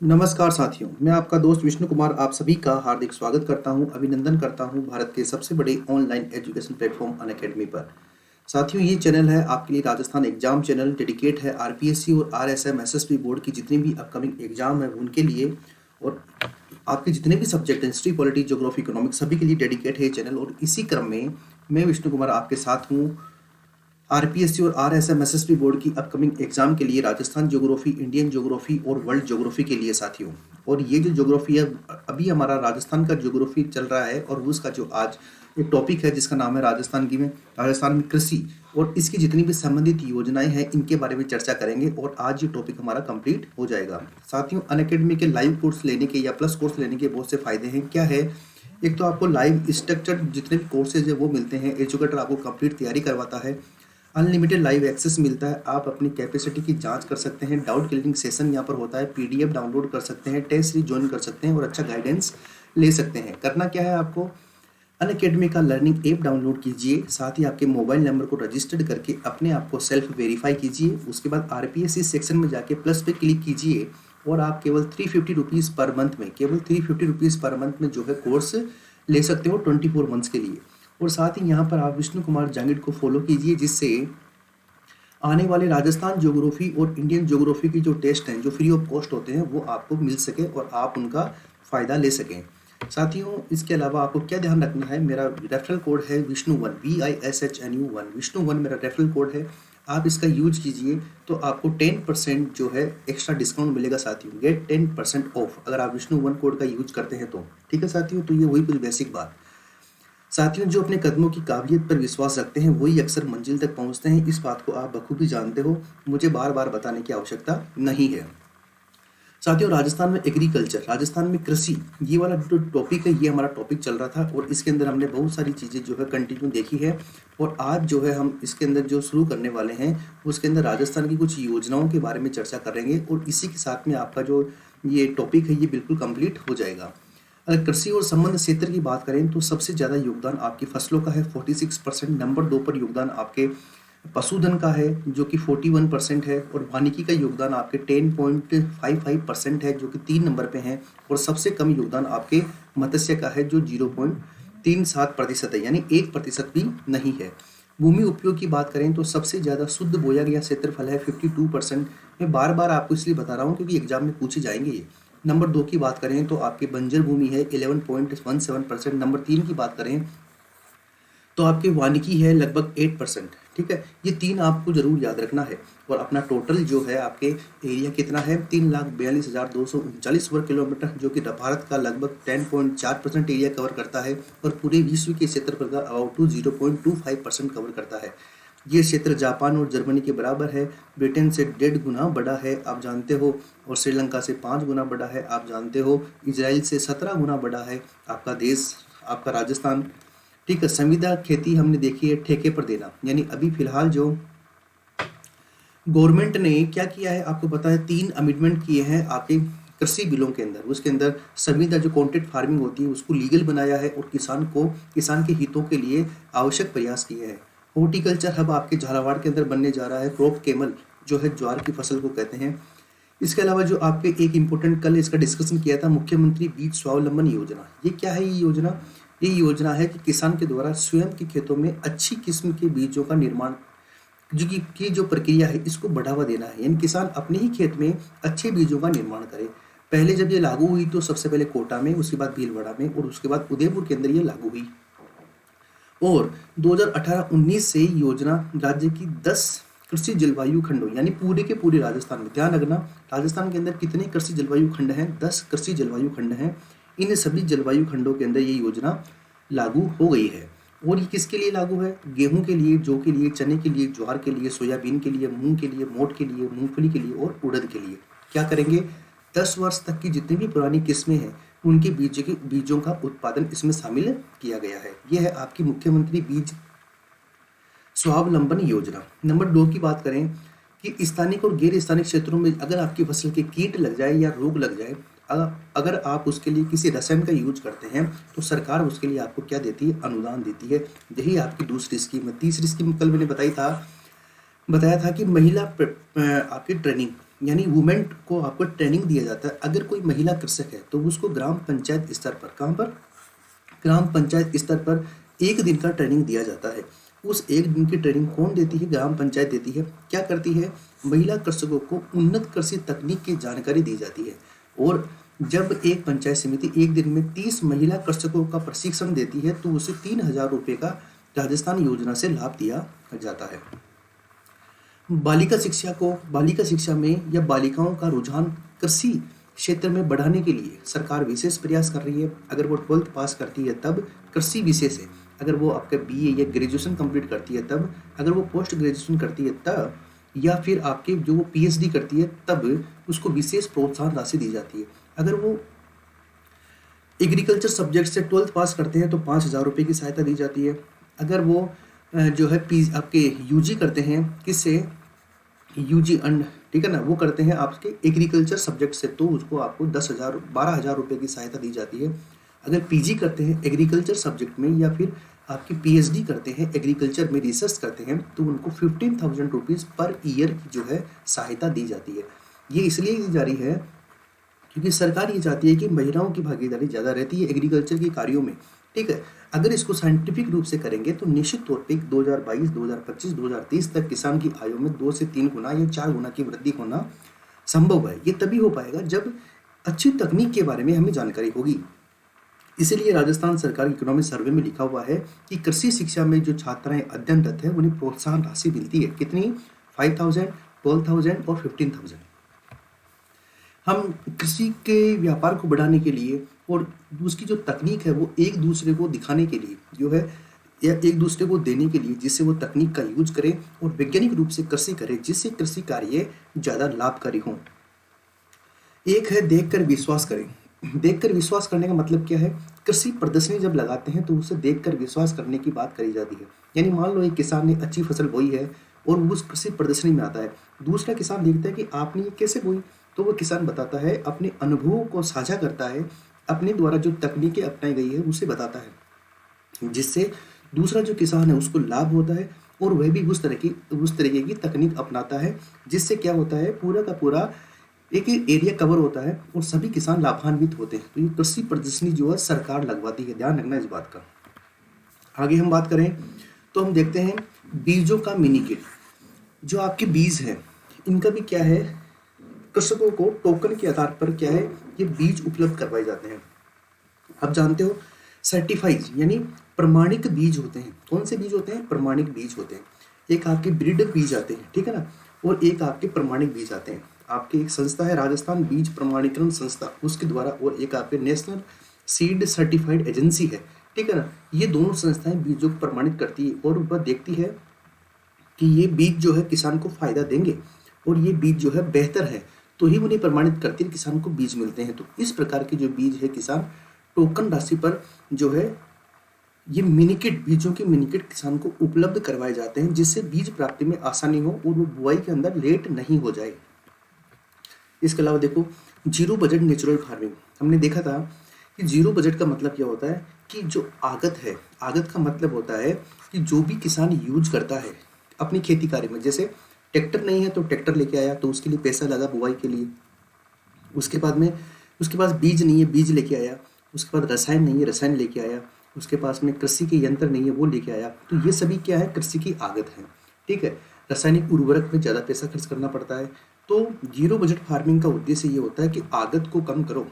नमस्कार साथियों, मैं आपका दोस्त विष्णु कुमार आप सभी का हार्दिक स्वागत करता हूं, अभिनंदन करता हूं भारत के सबसे बड़े ऑनलाइन एजुकेशन प्लेटफॉर्म अनअकैडमी पर। साथियों, ये चैनल है आपके लिए राजस्थान एग्जाम चैनल, डेडिकेट है आरपीएससी और आरएसएम एसएसबी बोर्ड की जितनी भी अपकमिंग एग्जाम है उनके लिए, और आपके जितने भी सब्जेक्ट हैं हिस्ट्री, पॉलिटी, ज्योग्राफी, इकोनॉमिक्स सभी के लिए डेडिकेट है ये चैनल। और इसी क्रम में मैं विष्णु कुमार आपके साथ हूँ आरपीएससी और आरएसएम एसएसबी बोर्ड की अपकमिंग एग्जाम के लिए, राजस्थान ज्योग्राफी, इंडियन ज्योग्राफी और वर्ल्ड ज्योग्राफी के लिए साथियों। और ये जो ज्योग्राफी है, अभी हमारा राजस्थान का ज्योग्राफी चल रहा है और उसका जो आज एक टॉपिक है जिसका नाम है राजस्थान में कृषि और इसकी जितनी भी संबंधित योजनाएं हैं इनके बारे में चर्चा करेंगे। और आज ये टॉपिक हमारा कंप्लीट हो जाएगा साथियों। अनअकैडमी के लाइव कोर्स लेने के या प्लस कोर्स लेने के बहुत से फायदे हैं। क्या है? एक तो आपको लाइव स्ट्रक्चर्ड जितने भी कोर्सेज है वो मिलते हैं, एजुकेटर आपको कंप्लीट तैयारी करवाता है, अनलिमिटेड लाइव एक्सेस मिलता है, आप अपनी कैपेसिटी की जांच कर सकते हैं, डाउट क्लियरिंग सेशन यहाँ पर होता है, पीडीएफ डाउनलोड कर सकते हैं, टेस्ट सीरीज ज्वाइन कर सकते हैं और अच्छा गाइडेंस ले सकते हैं। करना क्या है आपको? अनअकैडमी का लर्निंग ऐप डाउनलोड कीजिए, साथ ही आपके मोबाइल नंबर को रजिस्टर्ड करके अपने आप को सेल्फ वेरीफाई कीजिए। उसके बाद आरपीएससी सेक्शन में जाके प्लस पे क्लिक कीजिए और आप केवल 350 रुपीज़ पर मंथ में, केवल 350 रुपीज़ पर मंथ में जो है कोर्स ले सकते हो 24 मंथ्स के लिए। और साथ ही यहाँ पर आप विष्णु कुमार जांगिड को फॉलो कीजिए, जिससे आने वाले राजस्थान ज्योग्राफी और इंडियन ज्योग्राफी की जो टेस्ट हैं जो फ्री ऑफ कॉस्ट होते हैं वो आपको मिल सके और आप उनका फ़ायदा ले सकें। साथियों, इसके अलावा आपको क्या ध्यान रखना है, मेरा रेफरल कोड है विष्णु1, VISHNU1, विष्णु1 मेरा रेफरल कोड है। आप इसका यूज कीजिए तो आपको 10% जो है एक्स्ट्रा डिस्काउंट मिलेगा साथियों। गेट 10% ऑफ अगर आप विष्णु1 कोड का यूज करते हैं तो। ठीक है साथियों, तो ये वही कुछ बेसिक बात। साथियों, जो अपने कदमों की काबिलियत पर विश्वास रखते हैं वही अक्सर मंजिल तक पहुंचते हैं। इस बात को आप बखूबी जानते हो, मुझे बार बार बताने की आवश्यकता नहीं है। साथियों, राजस्थान में एग्रीकल्चर, राजस्थान में कृषि, ये वाला जो टॉपिक है ये हमारा टॉपिक चल रहा था और इसके अंदर हमने बहुत सारी चीज़ें जो है कंटिन्यू देखी है। और आज जो है हम इसके अंदर जो शुरू करने वाले हैं उसके अंदर राजस्थान की कुछ योजनाओं के बारे में चर्चा करेंगे और इसी के साथ में आपका जो ये टॉपिक है ये बिल्कुल कंप्लीट हो जाएगा। अगर कृषि और संबंध क्षेत्र की बात करें तो सबसे ज़्यादा योगदान आपकी फसलों का है 46%, नंबर 2 पर योगदान आपके पशुधन का है जो कि 41% है, और वानिकी का योगदान आपके 10.55% है जो कि 3 नंबर पे है, और सबसे कम योगदान आपके मत्स्य का है जो 0.37% है, यानी 1% भी नहीं है। भूमि उपयोग की बात करें तो सबसे ज़्यादा शुद्ध बोया गया क्षेत्रफल है 52%। मैं बार बार आपको इसलिए बता रहा हूँ क्योंकि एग्जाम में पूछे जाएंगे ये। नंबर 2 की बात करें तो आपकी बंजर भूमि है 11.17%। नंबर 3 की बात करें तो आपके वानिकी है लगभग 8%। ठीक है, ये 3 आपको जरूर याद रखना है। और अपना टोटल जो है आपके एरिया कितना है, 3,42,239 वर्ग किलोमीटर, जो कि भारत का लगभग 10.4% एरिया कवर करता है और पूरे विश्व के क्षेत्रफल का अबाउट 0.25% कवर करता है। ये क्षेत्र जापान और जर्मनी के बराबर है, ब्रिटेन से 1.5 गुना बड़ा है आप जानते हो, और श्रीलंका से 5 गुना बड़ा है आप जानते हो, इजराइल से 17 गुना बड़ा है आपका देश, आपका राजस्थान। ठीक है, संविदा खेती हमने देखी है ठेके पर देना, यानी अभी फिलहाल जो गवर्नमेंट ने क्या किया है आपको पता है, 3 अमेंडमेंट किए हैं आपके कृषि बिलों के अंदर। उसके अंदर संविदा जो कॉन्ट्रैक्ट फार्मिंग होती है उसको लीगल बनाया है और किसान के हितों के लिए आवश्यक प्रयास किए हैं। हॉर्टिकल्चर हब आपके झालावाड़ के अंदर बनने जा रहा है, क्रॉप केमल जो है ज्वार की फसल को कहते हैं। इसके अलावा जो आपके एक इम्पोर्टेंट कल इसका डिस्कशन किया था, मुख्यमंत्री बीज स्वावलंबन योजना। ये क्या है? ये योजना है कि किसान के द्वारा स्वयं के खेतों में अच्छी किस्म के बीजों का निर्माण की जो प्रक्रिया है इसको बढ़ावा देना है, यानी किसान अपने ही खेत में अच्छे बीजों का निर्माण करे। पहले जब ये लागू हुई तो सबसे पहले कोटा में, उसके बाद भीलवाड़ा में और उसके बाद उदयपुर के अंदर ये लागू हुई। और 2018-19 से योजना राज्य की 10 कृषि जलवायु खंडों, यानी पूरे के पूरे राजस्थान में, ध्यान रखना राजस्थान के अंदर कितने कृषि जलवायु खंड हैं, 10 कृषि जलवायु खंड हैं। इन सभी जलवायु खंडों के अंदर ये योजना लागू हो गई है। और ये किसके लिए लागू है? गेहूं के लिए, जौ के लिए, चने के लिए, ज्वार के लिए, सोयाबीन के लिए, मूंग के लिए, मोठ के लिए, मूंगफली के लिए और उड़द के लिए। क्या करेंगे? 10 वर्ष तक की जितनी भी पुरानी किस्में हैं उनके बीजों का उत्पादन इसमें शामिल किया गया है। यह है आपकी मुख्यमंत्री बीज स्वावलंबन योजना। नंबर 2 की बात करें कि स्थानिक और गैर स्थानिक क्षेत्रों में अगर आपकी फसल के कीट लग जाए या रोग लग जाए, अगर आप उसके लिए किसी रसायन का यूज करते हैं तो सरकार उसके लिए आपको क्या देती है? अनुदान देती है। यही आपकी दूसरी स्कीम है। तीसरी स्कीम कल मैंने बताया था कि महिला आपकी ट्रेनिंग, यानी वुमेन को आपको ट्रेनिंग दिया जाता है। अगर कोई महिला कृषक है तो उसको ग्राम पंचायत स्तर पर, कहाँ पर, ग्राम पंचायत स्तर पर 1 दिन का ट्रेनिंग दिया जाता है। उस 1 दिन की ट्रेनिंग कौन देती है? ग्राम पंचायत देती है। क्या करती है? महिला कृषकों को उन्नत कृषि तकनीक की जानकारी दी जाती है। और जब एक पंचायत समिति 1 दिन में 30 महिला कृषकों का प्रशिक्षण देती है तो उसे 3,000 रुपये का राजस्थान योजना से लाभ दिया जाता है। बालिका शिक्षा में या बालिकाओं का रुझान कृषि क्षेत्र में बढ़ाने के लिए सरकार विशेष प्रयास कर रही है। अगर वो 12th पास करती है तब कृषि विषय से, अगर वो आपका बीए या ग्रेजुएशन कंप्लीट करती है तब, अगर वो पोस्ट ग्रेजुएशन करती है तब, या फिर आपके जो वो पीएचडी करती है तब उसको विशेष प्रोत्साहन राशि दी जाती है। अगर वो एग्रीकल्चर सब्जेक्ट से 12th पास करते हैं तो 5,000 रुपये की सहायता दी जाती है। अगर वो जो है आपके यूजी करते हैं, किससे? यूजी अंड, ठीक है ना, वो करते हैं आपके एग्रीकल्चर सब्जेक्ट से तो उसको आपको 10,000 12,000 रुपये की सहायता दी जाती है। अगर पीजी करते हैं एग्रीकल्चर सब्जेक्ट में या फिर आपकी पीएचडी करते हैं एग्रीकल्चर में, रिसर्च करते हैं, तो उनको 15,000 रुपीज़ पर ईयर की जो है सहायता दी जाती है। ये इसलिए दी जा रही है क्योंकि सरकार ये चाहती है कि महिलाओं की भागीदारी ज़्यादा रहती है एग्रीकल्चर के कार्यों में, ठीक है। अगर इसको साइंटिफिक रूप से करेंगे तो निश्चित तौर पे 2022, 2025, 2030 तक किसान की आयु में 2 से 3 गुना या 4 गुना की वृद्धि होना संभव है। ये तभी हो पाएगा जब अच्छी तकनीक के बारे में हमें जानकारी होगी। इसीलिए राजस्थान सरकार की इकोनॉमिक सर्वे में लिखा हुआ है कि कृषि शिक्षा में जो छात्राएं अध्ययनरत है उन्हें प्रोत्साहन राशि मिलती है। कितनी? 5,000, 12,000 और 15,000। हम कृषि के व्यापार को बढ़ाने के लिए और उसकी जो तकनीक है वो एक दूसरे को दिखाने के लिए जो है, या एक दूसरे को देने के लिए, जिससे वो तकनीक का यूज करें और वैज्ञानिक रूप से कृषि करें, जिससे कृषि कार्य ज़्यादा लाभकारी हों। एक है देखकर विश्वास करें। देखकर विश्वास करने का मतलब क्या है? कृषि प्रदर्शनी जब लगाते हैं तो उसे देखकर विश्वास करने की बात करी जाती है। यानी मान लो एक किसान ने अच्छी फसल बोई है और वो उस कृषि प्रदर्शनी में आता है, दूसरा किसान देखता है कि आपने ये कैसे बोई, तो वो किसान बताता है, अपने अनुभवों को साझा करता है, अपने द्वारा जो तकनीकें अपनाई गई है उसे बताता है, जिससे दूसरा जो किसान है उसको लाभ होता है और वह भी उस तरीके की तकनीक अपनाता है, जिससे क्या होता है, पूरा का पूरा एक एरिया कवर होता है और सभी किसान लाभान्वित होते हैं। तो ये कृषि प्रदर्शनी जो है सरकार लगवाती है, ध्यान रखना इस बात का। आगे हम बात करें तो हम देखते हैं बीजों का मिनी किट। जो आपके बीज हैं इनका भी क्या है, कृषकों को टोकन के आधार पर क्या है, ये बीज उपलब्ध करवाए जाते हैं। आप जानते हो सर्टिफाइड यानी प्रमाणिक बीज होते हैं। कौन से बीज होते हैं? प्रमाणिक बीज होते हैं। एक आपके ब्रीडर बीज आते हैं, ठीक है ना, और एक आपके प्रमाणिक बीज आते हैं। आपकी एक संस्था है राजस्थान बीज प्रमाणीकरण संस्था, उसके द्वारा, और एक आपके नेशनल सीड सर्टिफाइड एजेंसी है, ठीक है ना। ये दोनों संस्थाएं बीजों को प्रमाणित करती है और वह देखती है कि ये बीज जो है किसान को फायदा देंगे और ये बीज जो है बेहतर है, तो ही उन्हें प्रमाणित करती है, किसान को बीज मिलते हैं। तो इस प्रकार के जो बीज है किसान टोकन राशि पर जो है ये मिनीकिट, बीजों के मिनीकिट किसान को उपलब्ध करवाए जाते हैं, जिससे बीज प्राप्ति में आसानी हो और वो बुआई के अंदर लेट नहीं हो जाए। इसके अलावा देखो जीरो बजट नेचुरल फार्मिंग, हमने देखा था कि जीरो बजट का मतलब क्या होता है कि जो आगत है, आगत का मतलब होता है कि जो भी किसान यूज करता है अपनी खेती कार्य में, जैसे ट्रैक्टर नहीं है तो ट्रैक्टर लेके आया तो उसके लिए पैसा लगा बुआई के लिए, उसके बाद में उसके पास बीज नहीं है बीज लेके आया, उसके बाद रसायन नहीं है रसायन लेके आया, उसके पास में कृषि के यंत्र नहीं है वो लेके आया, तो ये सभी क्या है, कृषि की आगत है, ठीक है। रासायनिक उर्वरक में ज़्यादा पैसा खर्च करना पड़ता है। तो जीरो बजट फार्मिंग का उद्देश्य ये होता है कि आगत को कम करो,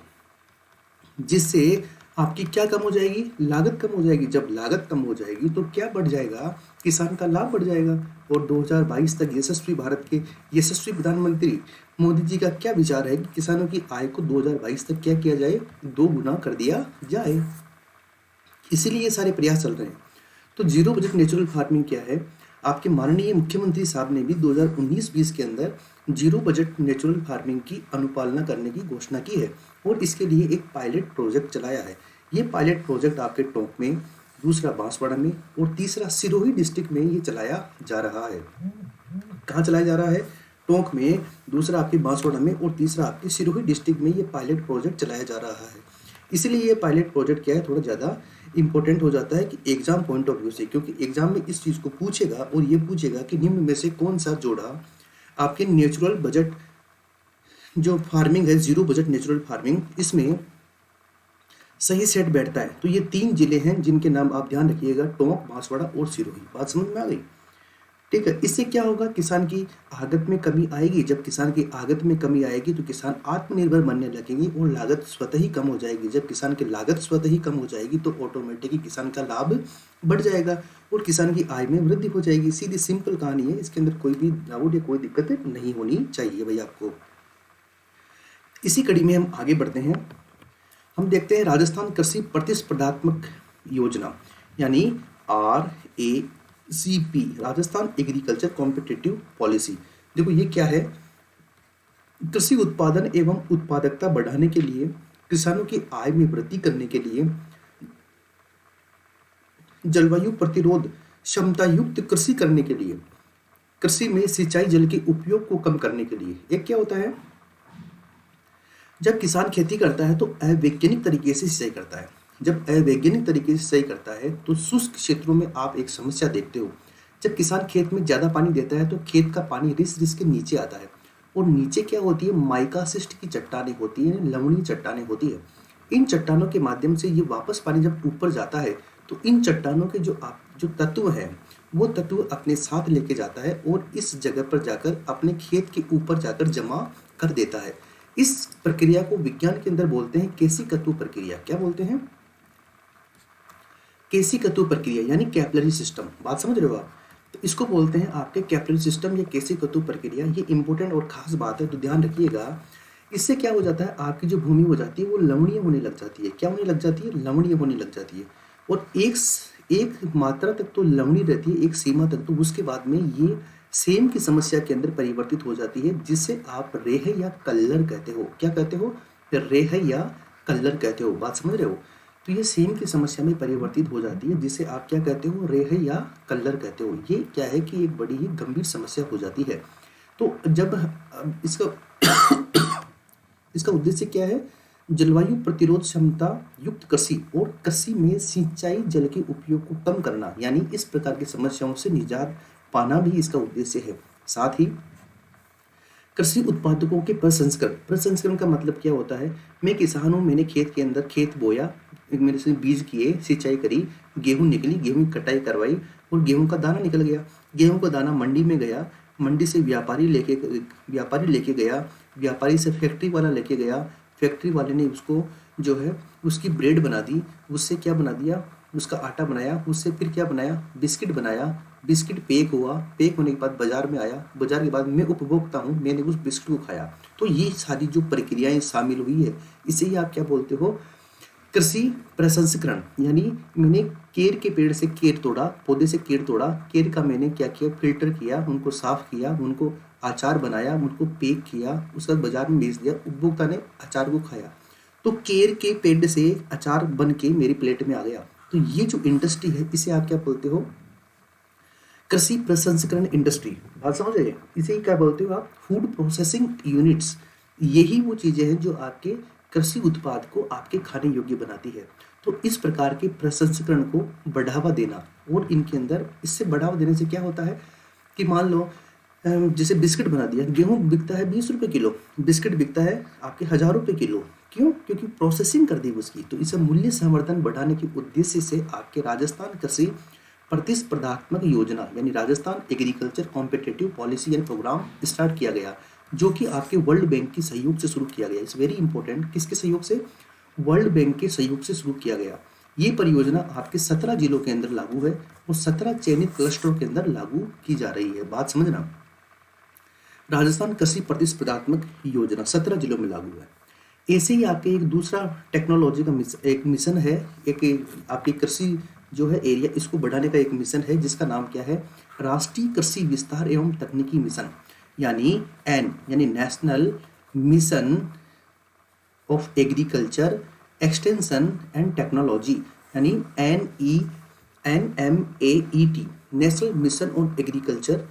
जिससे आपकी क्या कम हो जाएगी, लागत कम हो जाएगी। जब लागत कम हो जाएगी तो क्या बढ़ जाएगा, किसान का लाभ बढ़ जाएगा। और 2022 तक यशस्वी भारत के यशस्वी प्रधानमंत्री मोदी जी का क्या विचार है कि किसानों की आय को 2022 तक क्या किया जाए, 2 गुना कर दिया जाए। इसीलिए ये सारे प्रयास चल रहे हैं। तो जीरो बजट नेचुरल फार्मिंग क्या है, आपके माननीय मुख्यमंत्री साहब ने भी 2019-20 के अंदर जीरो बजट नेचुरल फार्मिंग की अनुपालना करने की घोषणा की है और इसके लिए एक पायलट प्रोजेक्ट चलाया है। ये पायलट प्रोजेक्ट आपके टोंक में, दूसरा बांसवाड़ा में और तीसरा सिरोही डिस्ट्रिक्ट में ये चलाया जा रहा है। कहाँ चलाया जा रहा है, टोंक में, दूसरा आपके बांसवाड़ा में और तीसरा आपके सिरोही डिस्ट्रिक्ट में ये पायलट प्रोजेक्ट चलाया जा रहा है। इसलिए ये पायलट प्रोजेक्ट क्या है, थोड़ा ज़्यादा इंपॉर्टेंट हो जाता है कि एग्जाम पॉइंट ऑफ व्यू से, क्योंकि एग्जाम में इस चीज़ को पूछेगा और ये पूछेगा कि निम्न में से कौन सा जोड़ा आपके नेचुरल बजट जो फार्मिंग है, जीरो बजट नेचुरल फार्मिंग, इसमें सही सेट बैठता है। तो ये 3 जिले हैं जिनके नाम आप ध्यान रखिएगा, टोंक, बांसवाड़ा और सिरोही। बात समझ में आ गई? ठीक है। इससे क्या होगा, किसान की आगत में कमी आएगी। जब किसान की आगत में कमी आएगी तो किसान आत्मनिर्भर बनने लगेंगे और लागत स्वतः ही कम हो जाएगी। जब किसान की लागत स्वतः ही कम हो जाएगी तो ऑटोमेटिकली किसान का लाभ बढ़ जाएगा और किसान की आय में वृद्धि हो जाएगी। सीधी सिंपल कहानी है, इसके अंदर कोई भी डाउट या कोई दिक्कत नहीं होनी चाहिए भाई आपको। इसी कड़ी में हम आगे बढ़ते हैं। हम देखते हैं राजस्थान कृषि प्रतिस्पर्धात्मक योजना, यानी RACP, Rajasthan agriculture competitive policy. देखो ये क्या है, कृषि उत्पादन एवं उत्पादकता बढ़ाने के लिए, किसानों की आय में वृद्धि करने के लिए, जलवायु प्रतिरोध क्षमता युक्त कृषि करने के लिए, कृषि में सिंचाई जल के उपयोग को कम करने के लिए। एक क्या होता है, जब किसान खेती करता है तो अवैज्ञानिक तरीके से सिंचाई करता है। जब अवैज्ञानिक तरीके से सिंचाई करता है तो शुष्क क्षेत्रों में आप एक समस्या देखते हो। जब किसान खेत में ज़्यादा पानी देता है तो खेत का पानी रिस रिस के नीचे आता है और नीचे क्या होती है, माइका सिस्ट की चट्टानें होती हैं, लवणीय चट्टानें होती है। इन चट्टानों के माध्यम से ये वापस पानी जब ऊपर जाता है तो इन चट्टानों के जो तत्व हैं वो तत्व अपने साथ लेके जाता है और इस जगह पर जाकर अपने खेत के ऊपर जाकर जमा कर देता है। इस प्रक्रिया को विज्ञान के अंदर बोलते हैं केशिकतु प्रक्रिया। क्या बोलते हैं? केशिकतु प्रक्रिया, यानी कैपिलरी सिस्टम। बात समझ रहे हो आप? तो इसको बोलते हैं आपके कैपिलरी सिस्टम या केशिकतु प्रक्रिया। ये इंपॉर्टेंट और खास बात है, तो ध्यान रखिएगा। इससे क्या हो जाता है, आपकी जो भूमि हो जाती है वो लवणीय होने लग जाती है। क्या होने लग जाती है? लवणीय होने लग जाती है। और एक मात्रा तक तो लवणीय रहती है, एक सीमा तक, तो उसके बाद में ये सेम की समस्या के अंदर परिवर्तित हो जाती है, जिसे आप रेह या कल्लर कहते हो। क्या कहते हो? रेह या कल्लर कहते हो। बात समझ रहे हो? तो ये सेम की समस्या में परिवर्तित हो जाती है, जिसे आप क्या कहते हो? रेह या कल्लर कहते हो। ये क्या है कि एक बड़ी ही गंभीर समस्या हो जाती है। तो जब इसका उद्देश्य क्या है? जलवायु प्रतिरोध क्षमता युक्त कृषि और कृषि में सिंचाई जल के उपयोग को कम करना, यानी इस प्रकार की समस्याओं से निजात पाना भी इसका उद्देश्य है। साथ ही कृषि उत्पादकों के प्रसंस्करण। प्रसंस्करण का मतलब क्या होता है? मैं किसान हूँ, मैंने खेत के अंदर खेत बोया, मेरे से बीज किए, सिंचाई करी, गेहूं निकली, गेहूं की कटाई करवाई और गेहूं का दाना निकल गया। गेहूं का दाना मंडी में गया, मंडी से व्यापारी लेके गया, व्यापारी से फैक्ट्री वाला लेके गया, फैक्ट्री वाले ने उसको जो है उसकी ब्रेड बना दी, उससे क्या बना दिया, उसका आटा बनाया, उससे फिर क्या बनाया, बिस्किट बनाया, बिस्किट पैक हुआ, पैक होने के बाद बाजार में आया, बाजार के बाद मैं उपभोक्ता हूँ, मैंने उस बिस्किट को खाया। तो ये सारी जो प्रक्रियाएं शामिल हुई है, इसे ही आप क्या बोलते हो? कृषि प्रसंस्करण। यानी मैंने केर के पेड़ से केर तोड़ा, पौधे से केर तोड़ा, केर का मैंने क्या किया, फिल्टर किया, उनको साफ किया, उनको अचार बनाया, उनको पैक किया, उसका बाजार में बेच दिया, उपभोक्ता ने अचार को खाया। तो केर के पेड़ से अचार बन के मेरी प्लेट में आ गया। तो ये जो इंडस्ट्री है, इसे आप क्या बोलते हो? कृषि प्रसंस्करण इंडस्ट्री। बात समझ रहे हैं? इसे क्या बोलते हो आप? Food processing units. यही वो चीजें हैं जो आपके कृषि उत्पाद को आपके खाने योग्य बनाती है। तो इस प्रकार के प्रसंस्करण को बढ़ावा देना, और इनके अंदर इससे बढ़ावा देने से क्या होता है कि मान लो जैसे बिस्किट बना दिया, गेहूं बिकता है 20 रुपये किलो, बिस्किट बिकता है आपके 1000 रुपये किलो। क्यों? क्योंकि प्रोसेसिंग कर दी उसकी। तो इसे मूल्य संवर्धन बढ़ाने के उद्देश्य से आपके राजस्थान कृषि प्रतिस्पर्धात्मक योजना, यानी Rajasthan agriculture competitive policy and program start किया गया, जो कि आपके वर्ल्ड बैंक के सहयोग से शुरू किया गया। It's very important. किसके सहयोग से? वर्ल्ड बैंक के सहयोग से शुरू किया गया। ये परियोजना आपके 17 जिलों के अंदर लागू है और 17 चयनित क्लस्टरों के अंदर लागू की जा रही है। बात समझना, राजस्थान कृषि प्रतिस्पर्धात्मक योजना 17 जिलों में लागू है। ऐसे ही आपके एक दूसरा टेक्नोलॉजी का एक मिशन है, एक आपकी कृषि जो है एरिया, इसको बढ़ाने का एक मिशन है, जिसका नाम क्या है? राष्ट्रीय कृषि विस्तार एवं तकनीकी मिशन, यानी यानी national mission of agriculture extension and technology, यानी NMAET, national mission on agriculture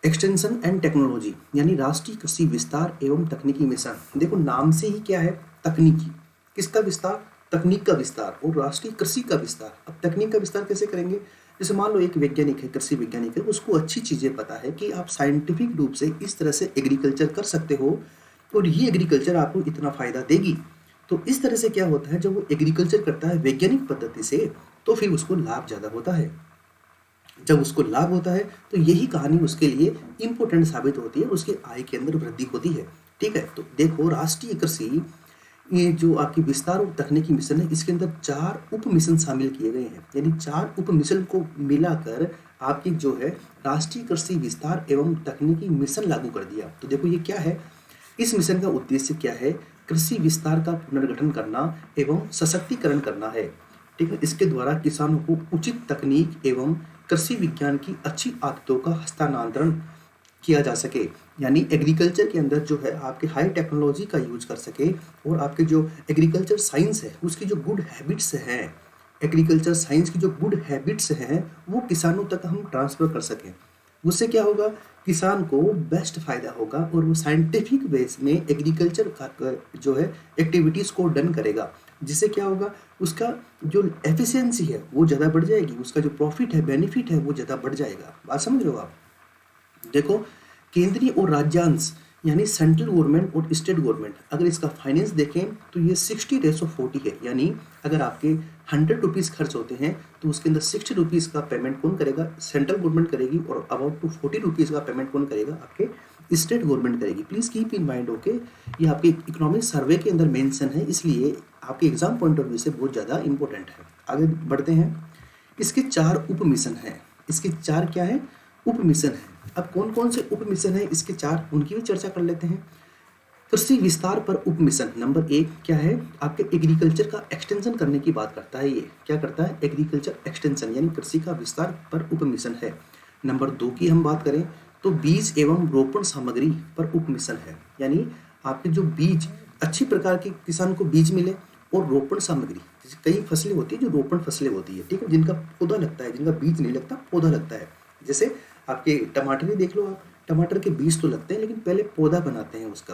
extension and technology, यानी राष्ट्रीय कृषि विस्तार एवं तकनीकी मिशन। देखो नाम से ही क्या है? तकनीकी। किसका विस्तार? तकनीक का विस्तार। और राष्ट्रीय कृषि का विस्तार। अब तकनीक का विस्तार कैसे करेंगे? जैसे मान लो एक वैज्ञानिक है, कृषि वैज्ञानिक है, उसको अच्छी चीज़ें पता है कि आप साइंटिफिक रूप से इस तरह से एग्रीकल्चर कर सकते हो और ये एग्रीकल्चर आपको इतना फ़ायदा देगी। तो इस तरह से क्या होता है, जब वो एग्रीकल्चर करता है वैज्ञानिक पद्धति से तो फिर उसको लाभ ज़्यादा होता है। जब उसको लाभ होता है तो यही कहानी उसके लिए इम्पोर्टेंट साबित होती है, उसके आय के अंदर वृद्धि होती है। ठीक है, तो देखो राष्ट्रीय कृषि, ये जो आपकी विस्तार और तकनीकी मिशन है, इसके अंदर 4 उप मिशन शामिल किए गए हैं, यानी 4 उप मिशन को मिलाकर आपकी जो है राष्ट्रीय कृषि विस्तार एवं तकनीकी मिशन लागू कर दिया। तो देखो ये क्या है, इस मिशन का उद्देश्य क्या है, कृषि विस्तार का पुनर्गठन करना एवं सशक्तिकरण करना है। ठीक है, इसके द्वारा किसानों को उचित तकनीक एवं कृषि विज्ञान की अच्छी आदतों का हस्तांतरण किया जा सके, यानी एग्रीकल्चर के अंदर जो है आपके हाई टेक्नोलॉजी का यूज कर सके और आपके जो एग्रीकल्चर साइंस है उसकी जो गुड हैबिट्स हैं, एग्रीकल्चर साइंस की जो गुड हैबिट्स हैं वो किसानों तक हम ट्रांसफ़र कर सकें। उससे क्या होगा, किसान को बेस्ट फ़ायदा होगा और वो साइंटिफिक बेस में एग्रीकल्चर का जो है एक्टिविटीज़ को डन करेगा, जिससे क्या होगा, उसका जो एफिशिएंसी है वो ज़्यादा बढ़ जाएगी, उसका जो प्रॉफिट है, बेनिफिट है वो ज़्यादा बढ़ जाएगा। बात समझ रहे हो आप। देखो केंद्रीय और राज्यांश यानी सेंट्रल गवर्नमेंट और स्टेट गवर्नमेंट, अगर इसका फाइनेंस देखें तो ये 60:40 है, यानी अगर आपके 100 रुपीज़ खर्च होते हैं तो उसके अंदर 60 रुपीज़ का पेमेंट कौन करेगा, सेंट्रल गवर्नमेंट करेगी, और अबाउट टू 40 रुपीज़ का पेमेंट कौन करेगा, आपके स्टेट गवर्नमेंट करेगी। Please keep in mind, okay. ये आपके इकोनॉमिक सर्वे के अंदर मेंशन है, इसलिए आपके एग्जाम पॉइंट ऑफ व्यू से बहुत ज़्यादा इंपॉर्टेंट है। आगे बढ़ते हैं, इसके 4 उप मिशन हैं, इसके 4 क्या है, उप मिशन है। अब कौन कौन से उप मिशन है इसके 4, उनकी भी चर्चा कर लेते हैं। कृषि विस्तार पर उप मिशन नंबर 1 क्या है, आपके एग्रीकल्चर का एक्सटेंशन करने की बात करता है। ये क्या करता है, एग्रीकल्चर एक्सटेंशन यानी कृषि का विस्तार पर उप मिशन है। नंबर 2 की हम बात करें तो बीज एवं रोपण सामग्री पर उप मिशन है, यानी आपके जो बीज, अच्छी प्रकार के किसान को बीज मिले, और रोपण सामग्री, जैसे कई फसलें होती है जो रोपण फसलें होती है, ठीक है, जिनका पौधा लगता है, जिनका बीज नहीं लगता, पौधा लगता है। जैसे आपके टमाटर ही देख लो आप, टमाटर के बीज तो लगते हैं लेकिन पहले पौधा बनाते हैं उसका,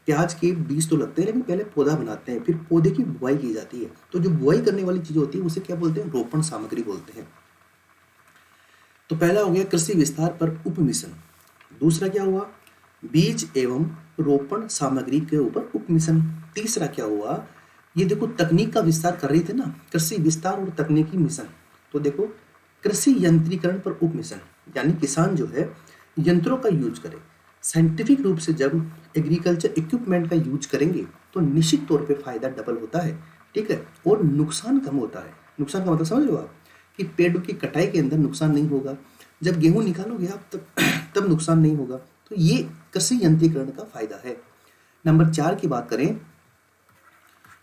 प्याज के बीज तो लगते हैं लेकिन पहले पौधा बनाते हैं, फिर पौधे की बुआई की जाती है। तो जो बुआई करने वाली चीज़ होती है उसे क्या बोलते हैं, रोपण सामग्री बोलते हैं। तो पहला हो गया कृषि विस्तार पर उप मिशन। दूसरा क्या हुआ, बीज एवं रोपण सामग्री के ऊपर उप मिशन। तीसरा क्या हुआ, ये देखो तकनीक का विस्तार कर रही थे ना, कृषि विस्तार और तकनीकी मिशन। तो देखो कृषि यंत्रीकरण पर उप मिशन, यानी किसान जो है यंत्रों का यूज करे, साइंटिफिक रूप से जब एग्रीकल्चर इक्विपमेंट का यूज करेंगे तो निश्चित तौर पे फायदा डबल होता है। ठीक है, और नुकसान कम होता है। नुकसान का मतलब समझ लो आप, कि पेड़ों की कटाई के अंदर नुकसान नहीं होगा, जब गेहूं निकालोगे आप तब नुकसान नहीं होगा। तो ये कृषि यंत्रीकरण का फायदा है। नंबर 4 की बात करें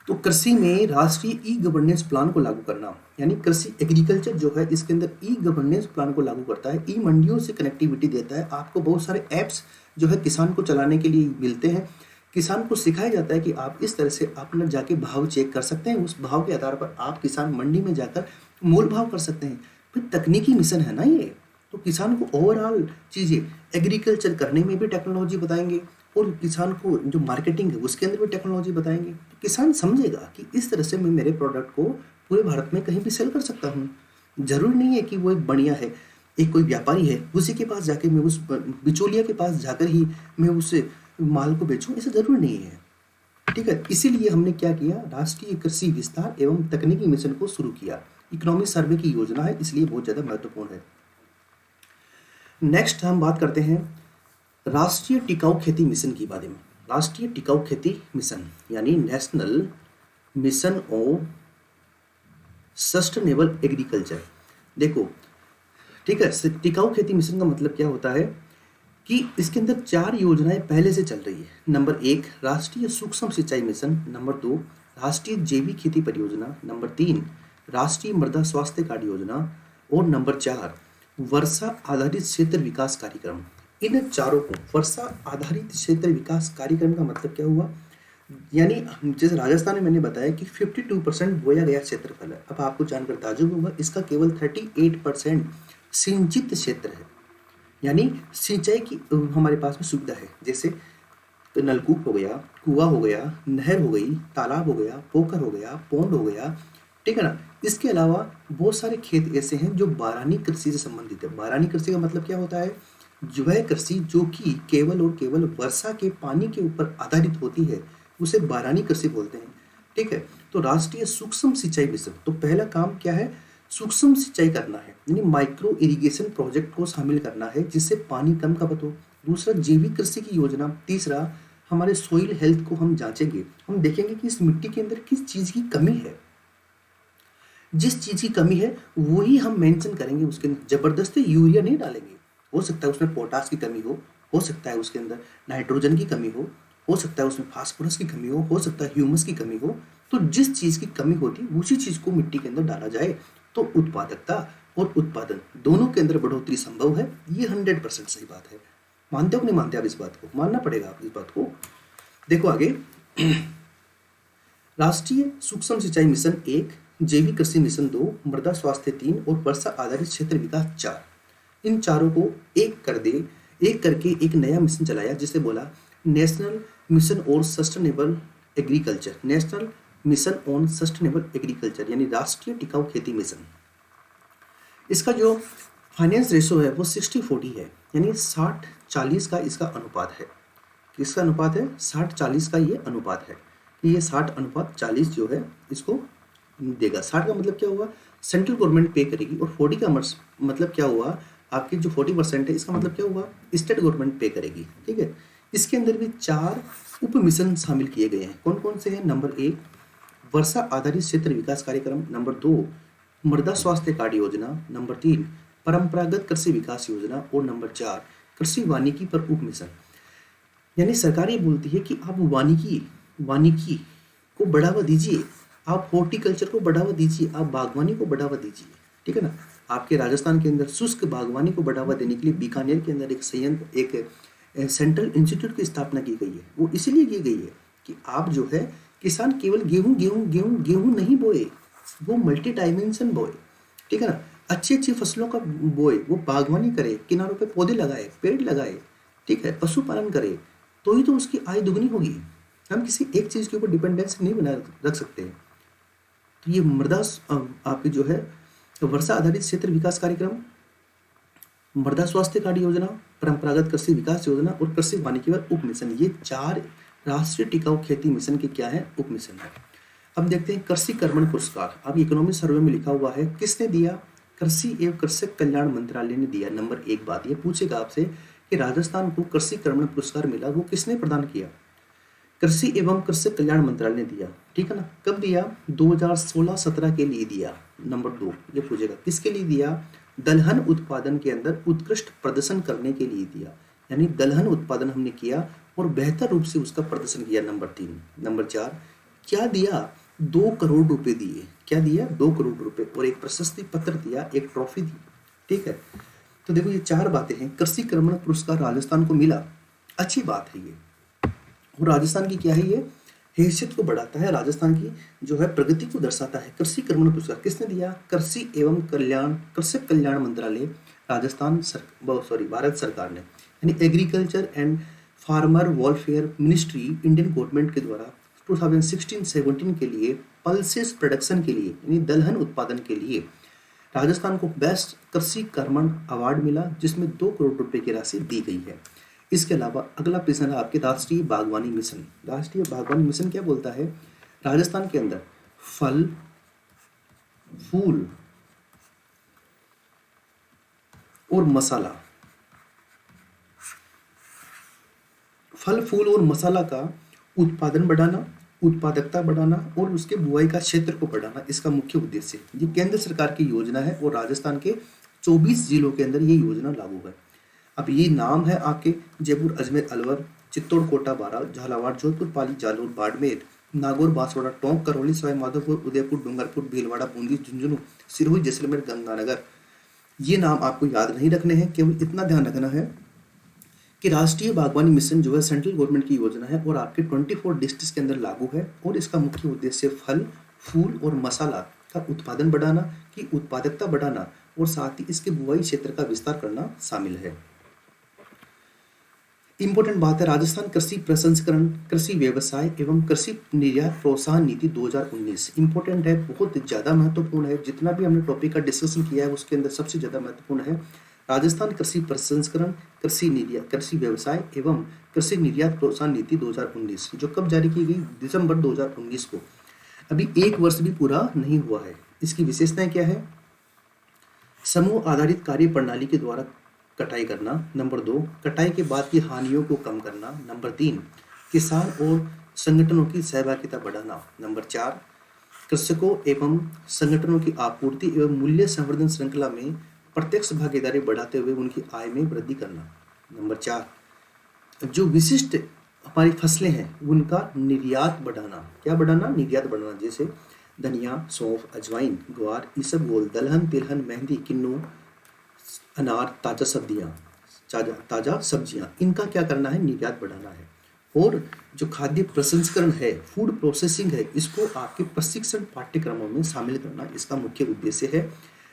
तो कृषि में राष्ट्रीय ई गवर्नेंस प्लान को लागू करना, यानी कृषि एग्रीकल्चर जो है इसके अंदर ई गवर्नेंस प्लान को लागू करता है, ई मंडियों से कनेक्टिविटी देता है, आपको बहुत सारे ऐप्स जो है किसान को चलाने के लिए मिलते हैं। किसान को सिखाया जाता है कि आप इस तरह से अपना जाके भाव चेक कर सकते हैं, उस भाव के आधार पर आप किसान मंडी में जाकर मोल भाव कर सकते हैं। फिर तकनीकी मिशन है ना ये, तो किसान को ओवरऑल चीज़ें एग्रीकल्चर करने में भी टेक्नोलॉजी बताएंगे और किसान को जो मार्केटिंग है उसके अंदर भी टेक्नोलॉजी बताएंगे। तो किसान समझेगा कि इस तरह से मैं मेरे प्रोडक्ट को पूरे भारत में कहीं भी सेल कर सकता हूँ। जरूरी नहीं है कि वो एक बढ़िया है, एक कोई व्यापारी है उसी के पास जाके मैं, उस बिचौलिया के पास जाकर ही मैं उस माल को बेचूं, ऐसा जरूरी नहीं है। ठीक है, इसीलिए हमने क्या किया, राष्ट्रीय कृषि विस्तार एवं तकनीकी मिशन को शुरू किया। इकोनॉमिक सर्वे की योजना है, इसलिए बहुत ज़्यादा महत्वपूर्ण है। नेक्स्ट हम बात करते हैं राष्ट्रीय टिकाऊ खेती मिशन के बारे में। राष्ट्रीय टिकाऊ खेती मिशन यानी national mission of sustainable agriculture. देखो ठीक है, टिकाऊ खेती मिशन का मतलब क्या होता है कि इसके अंदर 4 योजनाएं पहले से चल रही है। नंबर 1 राष्ट्रीय सूक्ष्म सिंचाई मिशन, नंबर 2 राष्ट्रीय जैविक खेती परियोजना, नंबर 3 राष्ट्रीय मृदा स्वास्थ्य कार्ड योजना, और नंबर 4 वर्षा आधारित क्षेत्र विकास कार्यक्रम। इन चारों को, वर्षा आधारित क्षेत्र विकास कार्यक्रम का मतलब क्या हुआ, यानी जैसे राजस्थान में मैंने बताया कि 52% बोया गया क्षेत्रफल है। अब आपको जानकर ताज्जुब होगा, इसका केवल 38% सिंचित क्षेत्र है, यानी सिंचाई की हमारे पास में सुविधा है। जैसे नलकूप हो गया, कुआं हो गया, नहर हो गई, तालाब हो गया, पोखर हो गया, पौंड हो गया, ठीक है ना। इसके अलावा बहुत सारे खेत ऐसे हैं जो बारानी कृषि से संबंधित है। बारानी कृषि का मतलब क्या होता है? वह कृषि जो कि केवल और केवल वर्षा के पानी के ऊपर आधारित होती है, उसे बारानी कृषि बोलते हैं। ठीक है। तो राष्ट्रीय सूक्ष्म सिंचाई मिशन, तो पहला काम क्या है? सूक्ष्म सिंचाई करना है, यानी माइक्रो इरिगेशन प्रोजेक्ट को शामिल करना है जिससे पानी कम खपत हो। दूसरा, जैविक कृषि की योजना। तीसरा, हमारे सोइल हेल्थ को हम जांचेंगे, हम देखेंगे कि इस मिट्टी के अंदर किस चीज़ की कमी है। जिस चीज़ की कमी है वही हम मेंशन करेंगे, उसके अंदर जबरदस्ती यूरिया नहीं डालेंगे। हो सकता है उसमें पोटास की कमी हो सकता है उसके अंदर नाइट्रोजन की कमी हो सकता है उसमें फास्फोरस की कमी हो सकता है ह्यूमस की कमी हो। तो जिस चीज़ की कमी होती है उसी चीज़ को मिट्टी के अंदर डाला जाए, तो उत्पादकता और उत्पादन दोनों के अंदर बढ़ोतरी संभव है। ये 100% सही बात है। मानते हो कि नहीं मानते आप? इस बात को मानना पड़ेगा, आप इस बात को। देखो आगे, राष्ट्रीय सूक्ष्म सिंचाई मिशन 1, जैविक कृषि मिशन 2, मृदा स्वास्थ्य 3 और वर्षा आधारित क्षेत्र विकास 4। इन चारों को एक करके एक नया मिशन चलाया जिसे बोला नेशनल मिशन और sustainable agriculture. National mission on sustainable agriculture यानी राष्ट्रीय टिकाऊ खेती मिशन। इसका जो फाइनेंस रेशो है वो 60-40 है, यानी 60-40 का इसका अनुपात है। किसका अनुपात है? 60-40 का ये अनुपात है कि ये 60:40 जो है इसको देगा। 60 का मतलब क्या हुआ? सेंट्रल गवर्नमेंट पे करेगी, और 40 का मतलब क्या हुआ? आपकी जो 40% है इसका मतलब क्या हुआ? स्टेट गवर्नमेंट पे करेगी। ठीक है। इसके अंदर भी 4 उप मिशन शामिल किए गए हैं। कौन कौन से हैं? नंबर 1, वर्षा आधारित क्षेत्र विकास कार्यक्रम। नंबर 2, मृदा स्वास्थ्य कार्ड योजना। नंबर 3, परंपरागत कृषि विकास योजना। और नंबर 4, कृषि वानिकी पर उप मिशन। यानी सरकार ये बोलती है कि आप वानिकी को बढ़ावा दीजिए, आप हॉर्टिकल्चर को बढ़ावा दीजिए, आप बागवानी को बढ़ावा दीजिए। ठीक है ना। आपके राजस्थान के अंदर शुष्क बागवानी को बढ़ावा देने के लिए बीकानेर के अंदर एक सेंट्रल इंस्टीट्यूट की स्थापना की गई है। वो इसलिए की गई है कि आप जो है किसान केवल गेहूं नहीं बोए, वो मल्टी डायमेंशन बोए। ठीक है ना। अच्छी अच्छी फसलों का बोए, वो बागवानी करे, किनारों पे पौधे लगाए, पेड़ लगाए। ठीक है। पशुपालन करे, तो ही तो उसकी आय दुगनी होगी। हम किसी एक चीज़ के ऊपर डिपेंडेंसी नहीं बना रख सकते। तो ये आपकी जो है वर्षा आधारित क्षेत्र विकास कार्यक्रम, मृदा स्वास्थ्य कार्ड योजना, परंपरागत कृषि विकास योजना और कृषि वानिकी पर उप मिशन, ये 4 राष्ट्रीय टिकाऊ खेती मिशन के क्या है? उप मिशन है। अब देखते हैं कृषि कर्मण पुरस्कार। अब इकोनॉमी सर्वे में लिखा हुआ है, किसने दिया? कृषि एवं कृषक कल्याण मंत्रालय ने दिया। नंबर 1 बात ये पूछेगा आपसे कि राजस्थान को कृषि कर्मण पुरस्कार मिला, वो किसने प्रदान किया? कृषि एवं कृषक कल्याण मंत्रालय ने दिया। ठीक है ना। कब दिया? 2016-17 के लिए दिया। नंबर 2 ये पूछेगा किसके लिए दिया? दलहन उत्पादन के अंदर उत्कृष्ट प्रदर्शन करने के लिए दिया, यानी दलहन उत्पादन हमने किया और बेहतर रूप से उसका प्रदर्शन किया। नंबर 3। नंबर 4 क्या दिया? 2 करोड़ रुपए दिए। क्या दिया? 2 करोड़ रुपए और एक प्रशस्ति पत्र दिया, एक ट्रॉफी दी। ठीक है। तो देखो ये 4 बातें हैं। कृषि कर्मण पुरस्कार राजस्थान को मिला, अच्छी बात है ये। और राजस्थान की क्या है? ये हैसियत को बढ़ाता है, राजस्थान की जो है प्रगति को दर्शाता है। कृषि कर्मण पुरस्कार किसने दिया? कृषि एवं कृषक कल्याण मंत्रालय, भारत सरकार ने, यानी agriculture and farmer welfare ministry, Indian government के द्वारा 2016-17 के लिए पल्सेस प्रोडक्शन के लिए, यानी दलहन उत्पादन के लिए राजस्थान को बेस्ट कृषि कर्मण अवार्ड मिला, जिसमें 2 करोड़ रुपए की राशि दी गई है। इसके अलावा अगला प्रश्न है आपके राष्ट्रीय बागवानी मिशन। राष्ट्रीय बागवानी मिशन क्या बोलता है? राजस्थान के अंदर फल, फूल और मसाला का उत्पादन बढ़ाना, उत्पादकता बढ़ाना और उसके बुआई का क्षेत्र को बढ़ाना इसका मुख्य उद्देश्य है। ये केंद्र सरकार की योजना है और राजस्थान के 24 जिलों के अंदर ये योजना लागू है। अब ये नाम है आपके जयपुर, अजमेर, अलवर, चित्तौड़, कोटा, बारां, झालावाड़, जोधपुर, पाली, जालौर, बाड़मेर, नागौर, बांसवाड़ा, टोंक, करौली, सवाई माधोपुर, उदयपुर, डूंगरपुर, भीलवाड़ा, बूंदी, झुंझुनू, सिरोही, जैसलमेर, गंगानगर। ये नाम आपको याद नहीं रखने हैं, केवल इतना ध्यान रखना है कि राष्ट्रीय बागवानी मिशन जो है सेंट्रल गवर्नमेंट की योजना है और आपके 24 डिस्ट्रिक्ट के अंदर लागू है और इसका मुख्य उद्देश्य फल, फूल और मसाला का उत्पादन बढ़ाना, की उत्पादकता बढ़ाना और साथ ही इसके बुआई क्षेत्र का विस्तार करना शामिल है। इंपॉर्टेंट बात है, राजस्थान कृषि प्रसंस्करण, कृषि व्यवसाय एवं कृषि निर्यात प्रोत्साहन नीति 2019 इंपॉर्टेंट है, बहुत ज़्यादा महत्वपूर्ण है। जितना भी हमने टॉपिक का डिस्कशन किया है उसके अंदर सबसे ज़्यादा महत्वपूर्ण है राजस्थान कृषि प्रसंस्करण, कृषि निर्यात, कृषि व्यवसाय एवं कृषि निर्यात प्रोत्साहन नीति 2019, जो कब जारी की गई? दिसंबर 2019 को। अभी एक वर्ष भी पूरा नहीं हुआ है। इसकी विशेषताएं क्या है? समूह आधारित कार्य प्रणाली के द्वारा कटाई करना। नंबर 2, कटाई के बाद की हानियों को कम करना। नंबर 3, किसान और संगठनों की सहभागिता बढ़ाना। नंबर 4, कृषकों एवं संगठनों की आपूर्ति एवं मूल्य संवर्धन श्रृंखला में प्रत्यक्ष भागीदारी बढ़ाते हुए उनकी आय में वृद्धि करना। नंबर 4, जो विशिष्ट हमारी फसलें हैं उनका निर्यात बढ़ाना। क्या बढ़ाना? निर्यात बढ़ाना। जैसे धनिया, सौंफ, अजवाइन, ग्वार, इसबगोल, दलहन, तिलहन, मेहंदी, किन्नू, अनार, ताज़ा सब्जियां, इनका क्या करना है? निर्यात बढ़ाना है। और जो खाद्य प्रसंस्करण है, फूड प्रोसेसिंग है, इसको आपके प्रशिक्षण पाठ्यक्रमों में शामिल करना इसका मुख्य उद्देश्य है।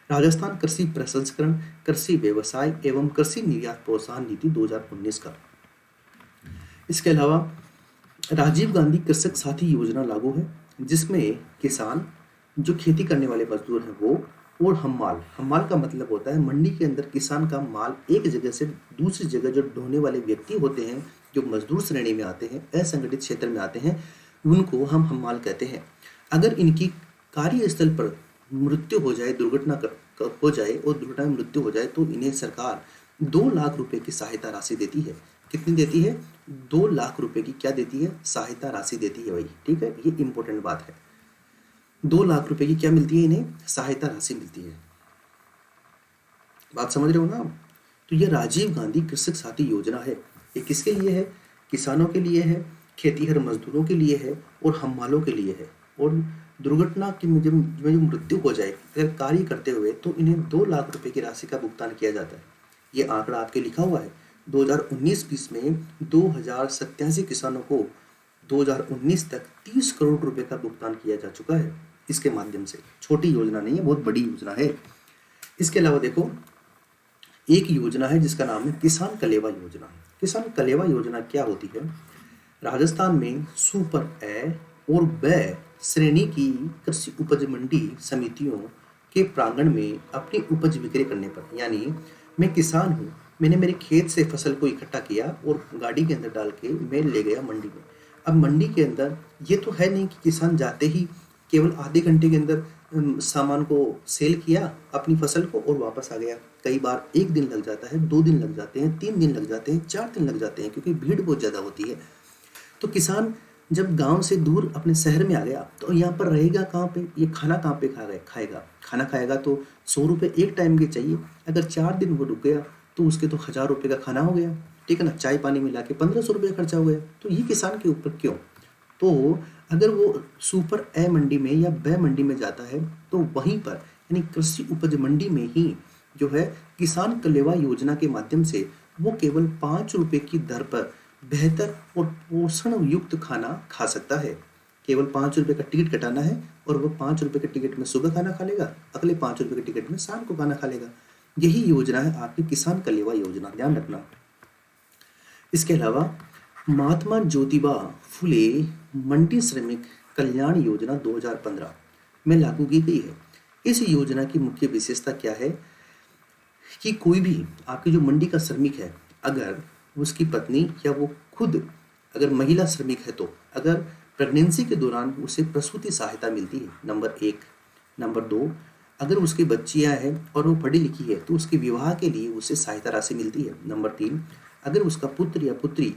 राजस्थान कृषि प्रसंस्करण, कृषि व्यवसाय एवं कृषि निर्यात प्रोत्साहन नीति 2019 का। इसके अलावा राजीव गांधी कृषक साथी योजना लागू है, जिसमें किसान, जो खेती करने वाले मजदूर हैं वो, और हम्माल। हम्माल का मतलब होता है मंडी के अंदर किसान का माल एक जगह से दूसरी जगह जो ढोने वाले व्यक्ति होते हैं, जो मजदूर श्रेणी में आते हैं, असंगठित क्षेत्र में आते हैं, उनको हम हम्माल कहते हैं। अगर इनकी कार्यस्थल पर मृत्यु हो जाए, दुर्घटना हो जाए और दुर्घटना में मृत्यु हो जाए तो इन्हें सरकार 2 लाख रुपए की सहायता राशि देती है। कितनी देती है? 2 लाख रुपए की क्या देती है? सहायता राशि देती है भाई। ठीक है, ये इंपॉर्टेंट बात है। 2 लाख रुपए की क्या मिलती है? इन्हें सहायता राशि मिलती है। बात समझ रहे हो ना? तो ये राजीव गांधी कृषक साथी योजना है। ये किसके लिए है? किसानों के लिए है, खेतीहर मजदूरों के लिए है और हम्मालों के लिए है। और दुर्घटना की में जो मृत्यु हो जाए अगर कार्य करते हुए तो इन्हें 2 लाख रुपए की राशि का भुगतान किया जाता है। ये आंकड़ा आपके लिखा हुआ है। 2019-20 में 2087 किसानों को 2019 तक 30 करोड़ रुपए का भुगतान किया जा चुका है इसके माध्यम से। छोटी योजना नहीं है, बहुत बड़ी योजना है। इसके अलावा देखो, एक योजना है जिसका नाम है किसान कलेवा योजना। किसान कलेवा योजना क्या होती है? राजस्थान में सुपर ए और ब श्रेणी की कृषि उपज मंडी समितियों के प्रांगण में अपनी उपज विक्रय करने पर, यानी मैं किसान हूँ, मैंने मेरे खेत से फसल को इकट्ठा किया और गाड़ी के अंदर डाल के मैं ले गया मंडी में। अब मंडी के अंदर ये तो है नहीं कि किसान जाते ही केवल आधे घंटे के अंदर सामान को सेल किया अपनी फसल को और वापस आ गया। कई बार 1 दिन लग जाता है, 2 दिन लग जाते हैं, 3 दिन लग जाते हैं, 4 दिन लग जाते हैं, क्योंकि भीड़ बहुत ज़्यादा होती है। तो किसान जब गांव से दूर अपने शहर में आ गया तो यहाँ पर रहेगा कहाँ पे? ये खाना कहाँ पे खाएगा? खाना खाएगा तो 100 रुपये एक टाइम के चाहिए। अगर 4 दिन वो रुक गया तो उसके तो 1000 रुपये का खाना हो गया। ठीक है ना? चाय पानी मिला के 1500 रुपये खर्चा हो गया। तो ये किसान के ऊपर क्यों? तो अगर वो सुपर ए मंडी में या ब मंडी में जाता है तो वहीं पर, यानी कृषि उपज मंडी में ही जो है किसान कलेवा योजना के माध्यम से वो केवल 5 रुपये की दर पर बेहतर और पोषण युक्त खाना खा सकता है। केवल 5 रुपये का टिकट कटाना है और वो 5 रुपये के टिकट में सुबह खाना खा लेगा, अगले 5 रुपये के टिकट में शाम को खाना खा लेगा। यही योजना है आपकी किसान कलेवा योजना, ध्यान रखना। इसके अलावा महात्मा ज्योतिबा फुले मंडी श्रमिक कल्याण योजना 2015 में लागू की गई है। इस योजना की मुख्य विशेषता क्या है कि कोई भी आपकी जो मंडी का श्रमिक है, अगर उसकी पत्नी या वो खुद अगर महिला श्रमिक है तो अगर प्रेगनेंसी के दौरान उसे प्रसूति सहायता मिलती है, नंबर 1। नंबर 2, अगर उसकी बच्चियां हैं और वो पढ़ी लिखी है तो उसके विवाह के लिए उसे सहायता राशि मिलती है। नंबर 3, अगर उसका पुत्र या पुत्री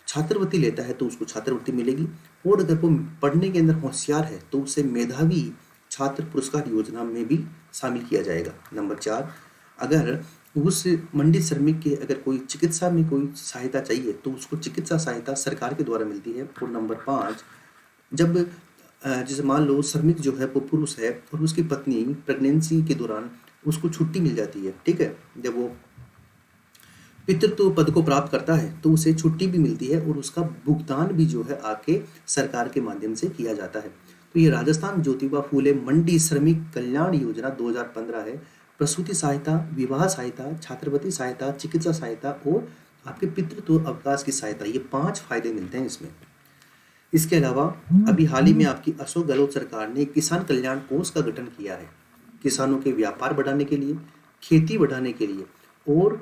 छात्रवृत्ति लेता है तो उसको छात्रवृत्ति मिलेगी। और अगर वो पढ़ने के अंदर होशियार है तो उसे मेधावी छात्र पुरस्कार योजना में भी शामिल किया जाएगा। नंबर 4, अगर उस मंडी श्रमिक के अगर कोई चिकित्सा में कोई सहायता चाहिए तो उसको चिकित्सा सहायता सरकार के द्वारा मिलती है। और नंबर 5, जब जैसे मान लो श्रमिक जो है वो पुरुष है और उसकी पत्नी प्रेगनेंसी के दौरान उसको छुट्टी मिल जाती है, ठीक है, जब वो पितृत्व पद को प्राप्त करता है तो उसे छुट्टी भी मिलती है और उसका भुगतान भी जो है आके सरकार के माध्यम से किया जाता है। तो ये राजस्थान ज्योतिबा फूले मंडी श्रमिक कल्याण योजना 2015 है। प्रसूति सहायता, विवाह सहायता, छात्रवृत्ति सहायता, चिकित्सा सहायता और आपके पितृत्व अवकाश की सहायता, ये 5 फायदे मिलते हैं इसमें। इसके अलावा अभी हाल ही में आपकी अशोक गहलोत सरकार ने किसान कल्याण कोष का गठन किया है, किसानों के व्यापार बढ़ाने के लिए, खेती बढ़ाने के लिए, और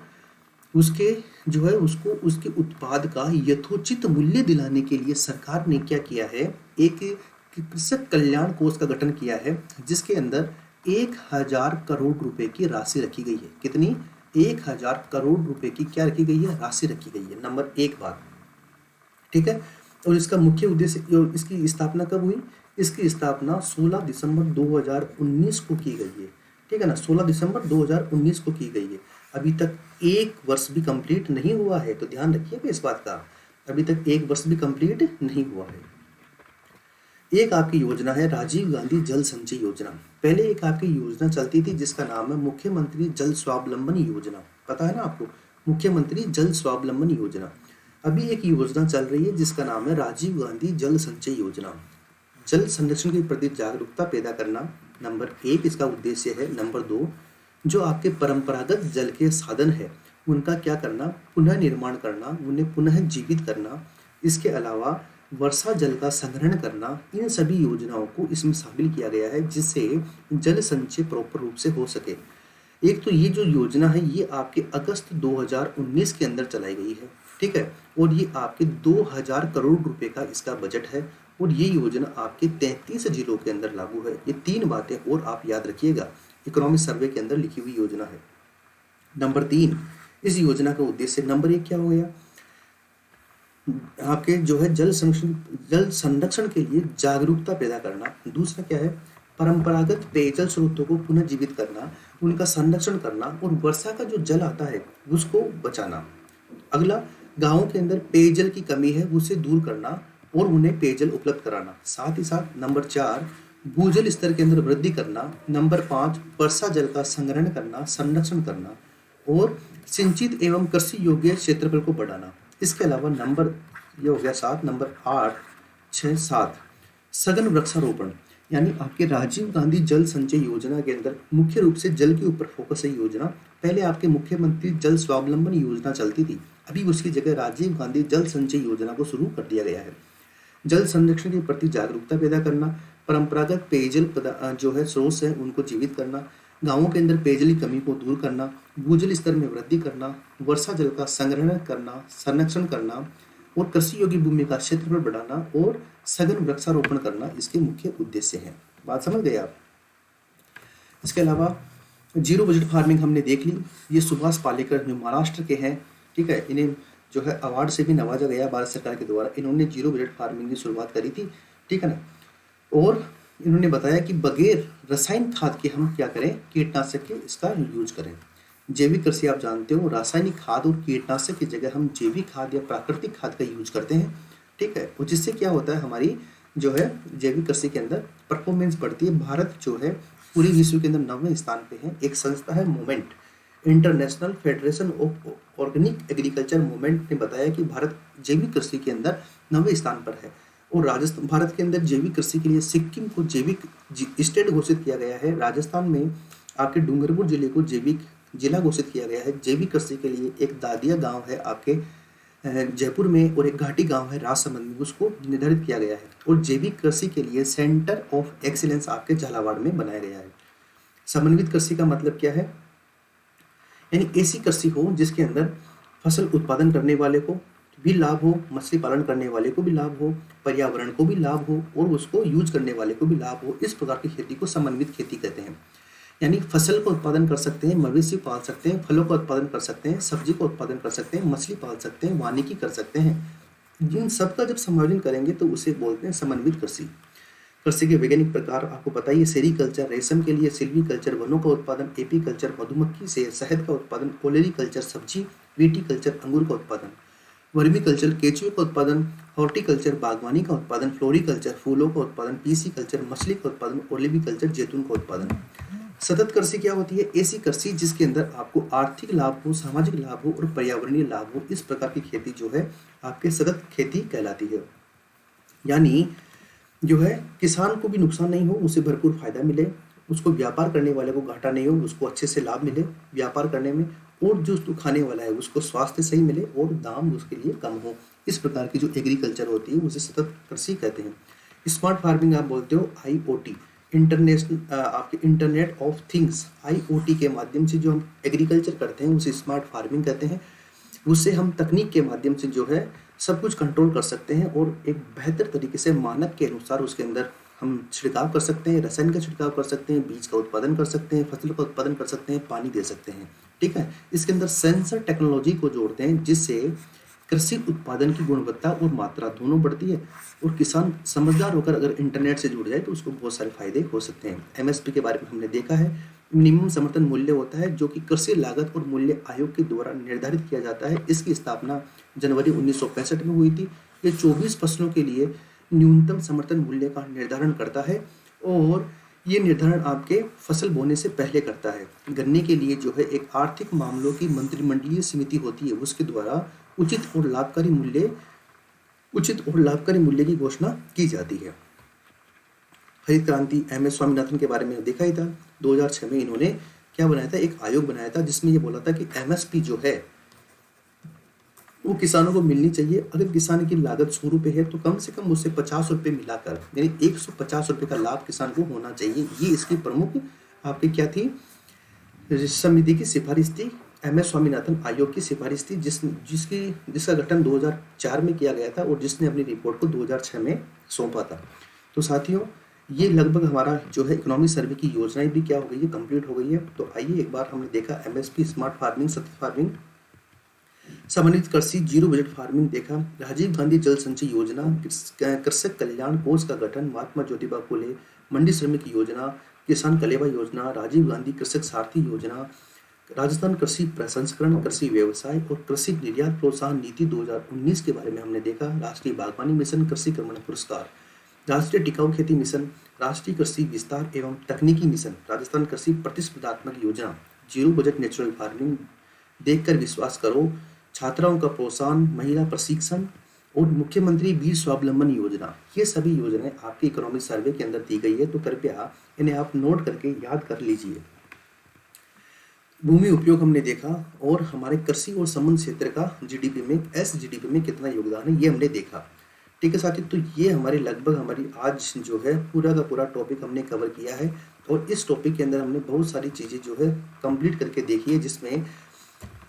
उसके जो है उसको उसके उत्पाद का यथोचित मूल्य दिलाने के लिए सरकार ने क्या किया है, एक कृषक कल्याण कोष का गठन किया है, जिसके अंदर 1,000 करोड़ रुपए की राशि रखी गई है। कितनी? 1,000 करोड़ रुपए की क्या रखी गई है? राशि रखी गई है। नंबर 1 बात, ठीक है। और इसका मुख्य उद्देश्य, इसकी स्थापना कब हुई? इसकी स्थापना 16 दिसंबर 2019 को की गई है, ठीक है ना। 16 दिसंबर 2019 को की गई है। अभी तक 1 वर्ष भी कंप्लीट नहीं हुआ है, तो ध्यान रखिएगा इस बात का, अभी तक 1 वर्ष भी कंप्लीट नहीं हुआ है। एक आपकी योजना है राजीव गांधी जल संचय योजना। पहले एक आपकी योजना चलती थी जिसका नाम है मुख्यमंत्री जल स्वावलंबन योजना, पता है ना आपको, मुख्यमंत्री जल स्वावलंबन योजना। अभी एक योजना चल रही है जिसका नाम है राजीव गांधी जल संचय योजना। जल संरक्षण के प्रति जागरूकता पैदा करना नंबर 1 इसका उद्देश्य है। नंबर 2, जो आपके परंपरागत जल के साधन है उनका क्या करना, पुनः निर्माण करना, उन्हें पुनः जीवित करना। इसके अलावा वर्षा जल का संग्रहण करना, इन सभी योजनाओं को इसमें शामिल किया गया है जिससे जल संचय प्रॉपर रूप से हो सके। एक तो ये जो योजना है ये आपके अगस्त 2019 के अंदर चलाई गई है, ठीक है, और ये आपके 2,000 करोड़ रुपए का इसका बजट है, और ये योजना आपके 33 जिलों के अंदर लागू है। ये 3 बातें और आप याद रखिएगा, इकोनॉमिक सर्वे के अंदर लिखी हुई योजना है। नंबर 3, इस योजना का उद्देश्य, नंबर 1 क्या हो गया, आपके जो है जल संरक्षण के लिए जागरूकता पैदा करना। दूसरा क्या है, परंपरागत पेयजल स्रोतों को पुनः जीवित करना, उनका संरक्षण करना, और वर्षा का जो जल आता है उसको बचाना। अगला, गाँवों के अंदर पेयजल की कमी है उसे दूर करना और उन्हें पेयजल उपलब्ध कराना। साथ ही साथ नंबर 4, भूजल स्तर के अंदर वृद्धि करना। नंबर 5, वर्षा जल का संग्रहण करना, संरक्षण करना, और सिंचित एवं कृषि योग्य क्षेत्रफल को बढ़ाना। इसके अलावा नंबर ये हो गया 7, नंबर 8, 6, 7, सघन वृक्षारोपण, यानी आपके राजीव गांधी जल संचय योजना के अंदर मुख्य रूप से जल के ऊपर फोकस है योजना। पहले आपके मुख्यमंत्री जल स्वावलंबन योजना चलती थी, अभी उसकी जगह राजीव गांधी जल संचय योजना को शुरू कर दिया गया है। जल संरक्षण के प्रति जागरूकता पैदा करना, परंपरागत पेयजल जो है स्रोत है उनको जीवित करना, गांवों के अंदर पेयजल की कमी को दूर करना, भूजल स्तर में वृद्धि करना, वर्षा जल का संग्रहण करना, संरक्षण करना, और कृषि योग्य भूमि का क्षेत्रफल बढ़ाना, और सघन वृक्षारोपण करना इसके मुख्य उद्देश्य हैं। बात समझ गए आप? इसके अलावा जीरो बजट फार्मिंग हमने देख ली। ये सुभाष पालेकर जो महाराष्ट्र के हैं, ठीक है, इन्हें जो है अवार्ड से भी नवाजा गया भारत सरकार के द्वारा। इन्होंने जीरो बजट फार्मिंग की शुरुआत करी थी, ठीक है ना। और इन्होंने बताया कि बगैर रसायन खाद के हम क्या करें, कीटनाशक के इसका यूज करें। जैविक कृषि आप जानते हो, रासायनिक खाद और कीटनाशक की जगह हम जैविक खाद या प्राकृतिक खाद का यूज करते हैं, ठीक है। और जिससे क्या होता है, हमारी जो है जैविक कृषि के अंदर परफॉर्मेंस बढ़ती है। भारत जो है पूरे विश्व के अंदर 9वें स्थान पे है। एक संस्था है moment, international federation of organic agriculture movement ने बताया कि भारत जैविक कृषि के अंदर 9वें स्थान पर है। और राजस्थान, भारत के अंदर जैविक कृषि के लिए सिक्किम को जैविक स्टेट घोषित किया गया है। राजस्थान में आपके डूंगरपुर जिले को जैविक जिला घोषित किया गया है। जैविक कृषि के लिए एक दादिया गांव है आपके जयपुर में, और एक घाटी गांव है राजसमंद में, उसको निर्धारित किया गया है। और जैविक कृषि के लिए सेंटर ऑफ एक्सीलेंस आपके झालावाड़ में बनाया गया है। समन्वित कृषि का मतलब क्या है, यानी ऐसी कृषि हो जिसके अंदर फसल उत्पादन करने वाले को भी लाभ हो, मछली पालन करने वाले को भी लाभ हो, पर्यावरण को भी लाभ हो, और उसको यूज करने वाले को भी लाभ हो। इस प्रकार की खेती को समन्वित खेती कहते हैं। यानी फसल का उत्पादन कर सकते हैं, मवेशी पाल सकते हैं, फलों का उत्पादन कर सकते हैं, सब्जी का उत्पादन कर सकते हैं, मछली पाल सकते हैं, वानिकी कर सकते हैं। जिन सबका जब समायोजन करेंगे तो उसे बोलते हैं समन्वित कृषि। कृषि के वैज्ञानिक प्रकार आपको पता ही है, सेरीकल्चर रेशम के लिए, सिल्वीकल्चर वनों का उत्पादन, एपीकल्चर मधुमक्खी से शहद का उत्पादन, ओलेरीकल्चर सब्जी, विटीकल्चर अंगूर का उत्पादन, वर्मीकल्चर केचुए का उत्पादन, हॉर्टिकल्चर बागवानी का उत्पादन, फ्लोरिकल्चर फूलों का उत्पादन, पीसीकल्चर मछली का उत्पादन, ओलिविकल्चर जैतून का उत्पादन। सतत कृषि क्या होती है, ऐसी कृषि जिसके अंदर आपको आर्थिक लाभ हो, सामाजिक लाभ हो और पर्यावरणीय लाभ हो। इस प्रकार की खेती जो है आपके सतत खेती कहलाती है। यानी जो है किसान को भी नुकसान नहीं हो, उसे भरपूर फायदा मिले, उसको व्यापार करने वाले को घाटा नहीं हो, उसको अच्छे से लाभ मिले व्यापार करने में, और जो उसको खाने वाला है उसको स्वास्थ्य सही मिले और दाम उसके लिए कम हो। इस प्रकार की जो एग्रीकल्चर होती है उसे सतत कृषि कहते हैं। स्मार्ट फार्मिंग आप बोलते हो IoT, इंटरनेशनल आपके इंटरनेट ऑफ थिंग्स, IoT के माध्यम से जो हम एग्रीकल्चर करते हैं उसे स्मार्ट फार्मिंग कहते हैं। उससे हम तकनीक के माध्यम से जो है सब कुछ कंट्रोल कर सकते हैं और एक बेहतर तरीके से मानक के अनुसार उसके अंदर हम छिड़काव कर सकते हैं, रसायन का छिड़काव कर सकते हैं, बीज का उत्पादन कर सकते हैं, फसल का उत्पादन कर सकते हैं, पानी दे सकते हैं। ठीक है, इसके अंदर सेंसर टेक्नोलॉजी को जोड़ते हैं जिससे कृषि उत्पादन की गुणवत्ता और मात्रा दोनों बढ़ती है और किसान समझदार होकर अगर इंटरनेट से जुड़ जाए तो उसको बहुत सारे फायदे हो सकते हैं। MSP के बारे में हमने देखा है, मिनिमम समर्थन मूल्य होता है जो कि कृषि लागत और मूल्य आयोग के द्वारा निर्धारित किया जाता है। इसकी स्थापना जनवरी 1965 में हुई थी। ये 24 फसलों के लिए न्यूनतम समर्थन मूल्य का निर्धारण करता है और ये निर्धारण आपके फसल बोने से पहले करता है। गन्ने के लिए जो है एक आर्थिक मामलों की मंत्रिमंडलीय समिति होती है, उसके द्वारा उचित और लाभकारी मूल्य की घोषणा की जाती है। हरित क्रांति, MS स्वामीनाथन के बारे में देखा ही था। 2006 में इन्होंने क्या बनाया था, एक आयोग बनाया था जिसमें ये बोला था कि MSP जो है वो किसानों को मिलनी चाहिए। अगर किसान की लागत 100 रुपये है तो कम से कम उससे 50 रुपये मिलाकर यानी 150 रुपये का लाभ किसान को होना चाहिए। ये इसकी प्रमुख आपकी क्या थी, समिति की सिफारिश थी, MS स्वामीनाथन आयोग की सिफारिश थी जिसका गठन 2004 में किया गया था और जिसने अपनी रिपोर्ट को 2006 में सौंपा था। तो साथियों, ये लगभग हमारा जो है इकोनॉमिक सर्वे की योजनाएं भी क्या हो गई है, कंप्लीट हो गई है। तो आइए एक बार हमने देखा MSP, स्मार्ट फार्मिंग, सतत फार्मिंग, समन्वित कृषि, जीरो बजट फार्मिंग देखा, राजीव गांधी जल संचय योजना, कृषक कल्याण कोष का गठन, महात्मा ज्योतिबा फुले मंडी श्रमिक योजना, किसान कलेवा योजना, राजीव गांधी कृषक सारथी योजना, राजस्थान कृषि प्रसंस्करण, कृषि व्यवसाय और कृषि निर्यात प्रोत्साहन नीति 2019 के बारे में हमने देखा, राष्ट्रीय बागवानी मिशन, कृषि कर्मण पुरस्कार, राष्ट्रीय टिकाऊ खेती मिशन, राष्ट्रीय कृषि विस्तार एवं तकनीकी मिशन, राजस्थान कृषि प्रतिस्पर्धात्मक योजना, जीरो बजट नेचुरल फार्मिंग, देखकर विश्वास करो, छात्राओं का प्रोत्साहन, महिला प्रशिक्षण और मुख्यमंत्री वीर स्वावलंबन योजना। ये सभी योजनाएं आपके इकोनॉमिक सर्वे के अंदर दी गई है, तो कृपया इन्हें आप नोट करके याद कर लीजिए। भूमि उपयोग हमने देखा और हमारे कृषि और संबंध क्षेत्र का GDP में, SGDP में कितना योगदान है ये हमने देखा। ठीक है साथी, तो ये हमारी लगभग हमारी आज जो है पूरा का पूरा टॉपिक हमने कवर किया है और इस टॉपिक के अंदर हमने बहुत सारी चीज़ें जो है कंप्लीट करके देखी है, जिसमें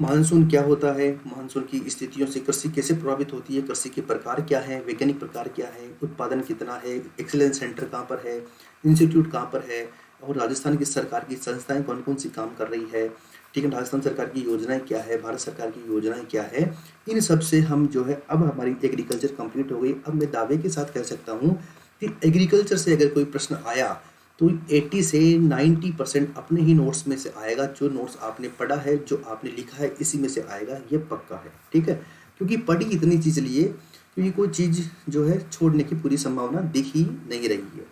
मानसून क्या होता है, मानसून की स्थितियों से कृषि कैसे प्रभावित होती है, कृषि के प्रकार क्या है, वैज्ञानिक प्रकार क्या है, उत्पादन कितना है, एक्सीलेंस सेंटर कहाँ पर है, इंस्टीट्यूट कहाँ पर है और राजस्थान की सरकार की संस्थाएं कौन कौन सी काम कर रही है। ठीक है, राजस्थान सरकार की योजनाएं क्या है, भारत सरकार की योजनाएं क्या है, इन सब से हम जो है अब हमारी एग्रीकल्चर कंप्लीट हो गई। अब मैं दावे के साथ कह सकता हूँ कि एग्रीकल्चर से अगर कोई प्रश्न आया तो 80 से 90% अपने ही नोट्स में से आएगा। जो नोट्स आपने पढ़ा है, जो आपने लिखा है, इसी में से आएगा, ये पक्का है। ठीक है, क्योंकि पढ़ी इतनी चीज़ लिए क्योंकि कोई चीज़ जो है छोड़ने की पूरी संभावना दिख ही नहीं रही है।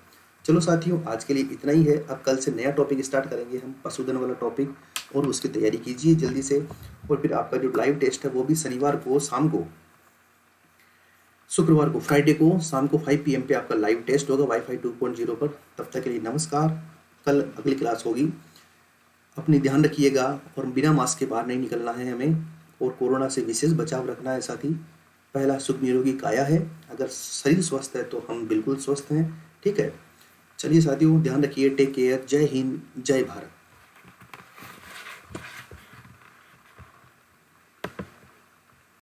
चलो साथियों, आज के लिए इतना ही है। अब कल से नया टॉपिक स्टार्ट करेंगे हम, पशुधन वाला टॉपिक, और उसकी तैयारी कीजिए जल्दी से। और फिर आपका जो लाइव टेस्ट है वो भी शनिवार को शाम को, शुक्रवार को, फ्राइडे को शाम को 5 PM पे आपका लाइव टेस्ट होगा वाईफाई 2.0 पर। तब तक के लिए नमस्कार, कल अगली क्लास होगी। अपनी ध्यान रखिएगा और बिना मास्क के बाहर नहीं निकलना है हमें, और कोरोना से विशेष बचाव रखना है। साथ ही पहला सुख निरोगी काया है, अगर शरीर स्वस्थ है तो हम बिल्कुल स्वस्थ हैं। ठीक है, चलिए साथियों, ध्यान रखिए, टेक केयर, जय हिंद, जय भारत।